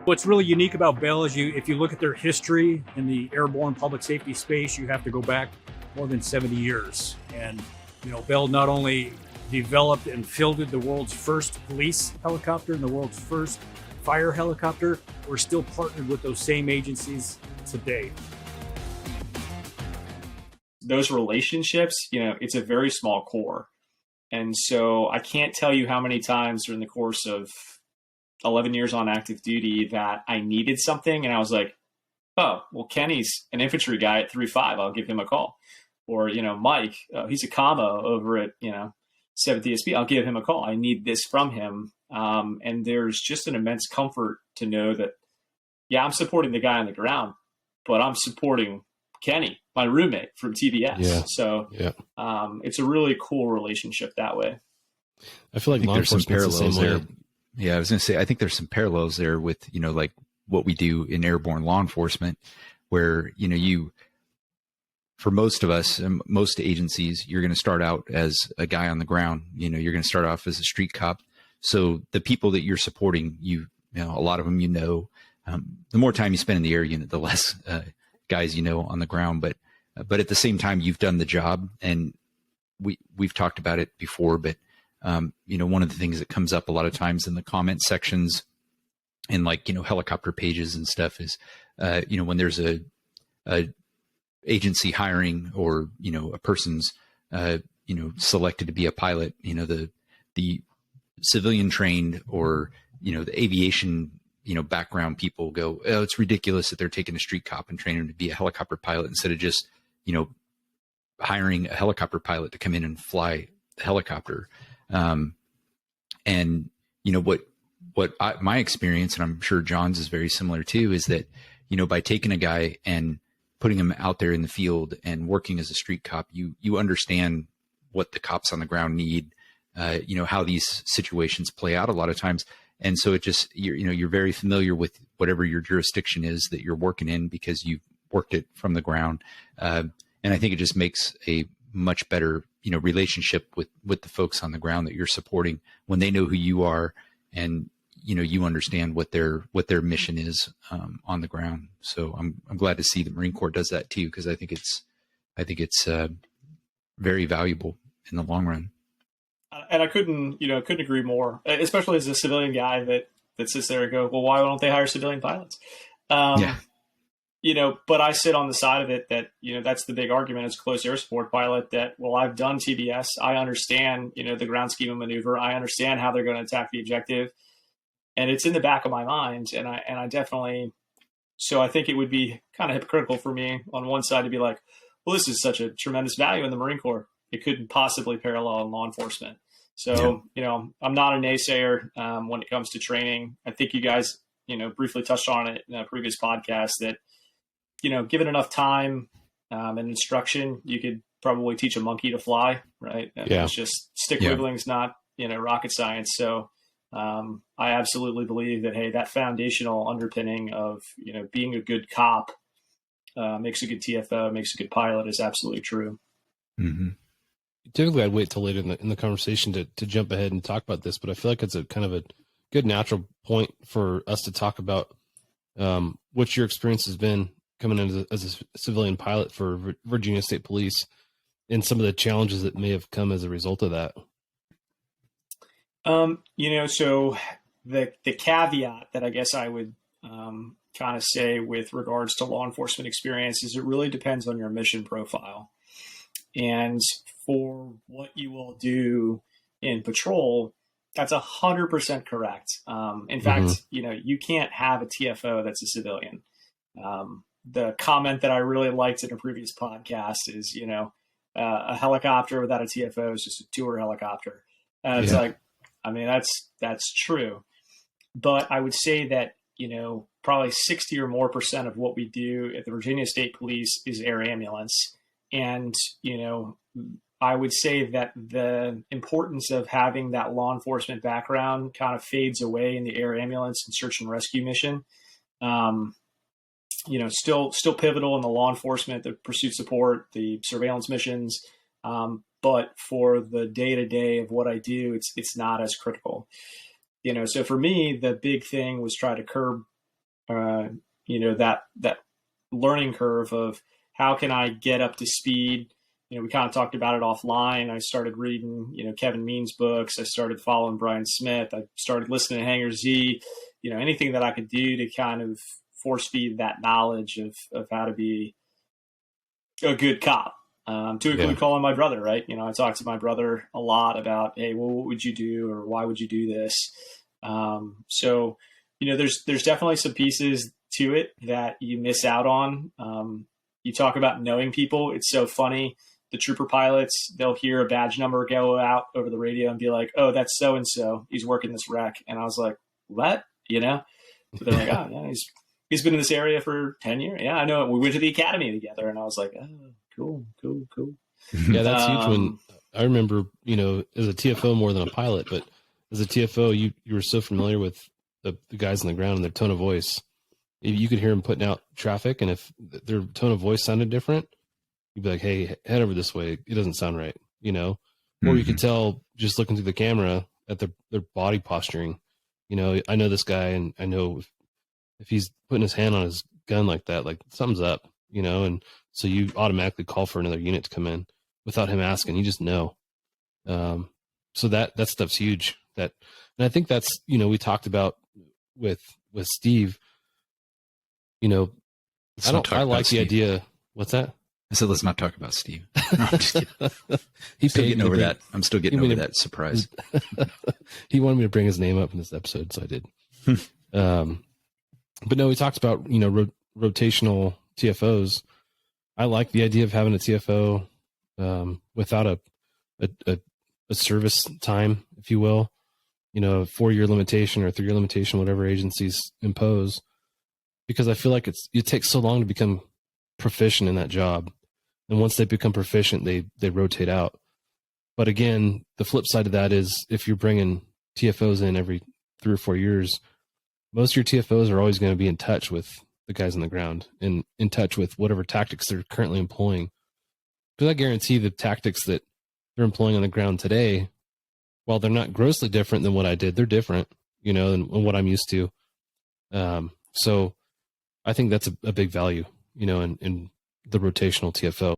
What's really unique about Bell is if you look at their history in the airborne public safety space, you have to go back more than 70 years. And, Bell not only developed and fielded the world's first police helicopter and the world's first fire helicopter, we're still partnered with those same agencies today. Those relationships, it's a very small core. And so I can't tell you how many times during the course of 11 years on active duty that I needed something and I was like, oh, well, Kenny's an infantry guy at 3-5. I'll give him a call. Or, Mike, he's a commo over at, 7th ESP. I'll give him a call. I need this from him. And there's just an immense comfort to know that, I'm supporting the guy on the ground, but I'm supporting Kenny, my roommate from TBS. Yeah. So it's a really cool relationship that way. I feel like there's some parallels there. Way. Yeah, I was going to say, I think there's some parallels there with, like what we do in airborne law enforcement, where, for most of us, most agencies, you're going to start out as a guy on the ground. You're going to start off as a street cop. So the people that you're supporting, a lot of them, the more time you spend in the air, the less guys on the ground. But at the same time, you've done the job, and we've talked about it before. But one of the things that comes up a lot of times in the comment sections and helicopter pages and stuff is when there's a agency hiring or a person's selected to be a pilot, the civilian trained or the aviation background people go, oh, it's ridiculous that they're taking a street cop and training him to be a helicopter pilot instead of just hiring a helicopter pilot to come in and fly the helicopter. My experience, and I'm sure John's is very similar too, is that by taking a guy and putting him out there in the field and working as a street cop, you understand what the cops on the ground need, how these situations play out a lot of times. And so it just, you're very familiar with whatever your jurisdiction is that you're working in because you've worked it from the ground. And I think it just makes a much better, relationship with the folks on the ground that you're supporting when they know who you are and, you understand what their mission is on the ground. So I'm glad to see the Marine Corps does that too, because I think it's very valuable in the long run. And I couldn't agree more, especially as a civilian guy that sits there and go, well, why don't they hire civilian pilots? But I sit on the side of it that, that's the big argument as a close air support pilot that, well, I've done TBS. I understand, the ground scheme of maneuver. I understand how they're going to attack the objective. And it's in the back of my mind. And I definitely, so I think it would be kind of hypocritical for me on one side to be like, well, this is such a tremendous value in the Marine Corps. It couldn't possibly parallel in law enforcement. So, I'm not a naysayer when it comes to training. I think you guys, briefly touched on it in a previous podcast that, given enough time and instruction, you could probably teach a monkey to fly, right? It's just stick wiggling's not, rocket science. So I absolutely believe that, hey, that foundational underpinning of, being a good cop makes a good TFO, makes a good pilot is absolutely true. Mm-hmm. Typically, I'd wait till later in the conversation to jump ahead and talk about this, but I feel like it's a kind of a good natural point for us to talk about what your experience has been coming in as a civilian pilot for Virginia State Police and some of the challenges that may have come as a result of that. So the caveat that I guess I would kind of say with regards to law enforcement experience is it really depends on your mission profile. And for what you will do in patrol, that's 100% correct. In fact, you can't have a TFO that's a civilian. The comment that I really liked in a previous podcast is, a helicopter without a TFO is just a tour helicopter. It's like, I mean, that's true. But I would say that, probably 60 or more % of what we do at the Virginia State Police is air ambulance. And, I would say that the importance of having that law enforcement background kind of fades away in the air ambulance and search and rescue mission. Still pivotal in the law enforcement, the pursuit support, the surveillance missions. But for the day-to-day of what I do, it's not as critical. So for me, the big thing was try to curb that learning curve of how can I get up to speed. We kind of talked about it offline. I started reading, Kevin Means books. I started following Brian Smith. I started listening to Hanger Z, anything that I could do to kind of force feed that knowledge of how to be a good cop. To include calling my brother, right? I talk to my brother a lot about, hey, well, what would you do, or why would you do this? So, there's definitely some pieces to it that you miss out on. You talk about knowing people. It's so funny. The trooper pilots, they'll hear a badge number go out over the radio and be like, oh, that's so-and-so. He's working this wreck. And I was like, what? But they're like, oh, yeah, he's been in this area for 10 years. Yeah, I know. We went to the academy together. And I was like, oh, cool. Yeah, that's huge. When I remember, as a TFO more than a pilot, but as a TFO, you were so familiar with the guys on the ground and their tone of voice. You could hear them putting out traffic, and if their tone of voice sounded different, you'd be like, hey, head over this way. It doesn't sound right, Or you could tell just looking through the camera at their body posturing. I know this guy, and I know if he's putting his hand on his gun like that, like something's up, and so you automatically call for another unit to come in without him asking. You just know. So that stuff's huge. And I think that's, we talked about with Steve, I like the idea. What's that? I said, let's not talk about Steve. No, I'm just kidding. I'm still getting over that surprise. He wanted me to bring his name up in this episode, so I did. But no, we talked about, rotational TFOs. I like the idea of having a TFO without a service time, if you will, a 4-year limitation or a 3-year limitation, whatever agencies impose, because I feel like it takes so long to become proficient in that job. And once they become proficient, they rotate out. But again, the flip side of that is if you're bringing TFOs in every 3 or 4 years, most of your TFOs are always going to be in touch with the guys on the ground and in touch with whatever tactics they're currently employing. Because I guarantee the tactics that they're employing on the ground today, while they're not grossly different than what I did, they're different, than what I'm used to. So I think that's a big value, in the rotational TFO.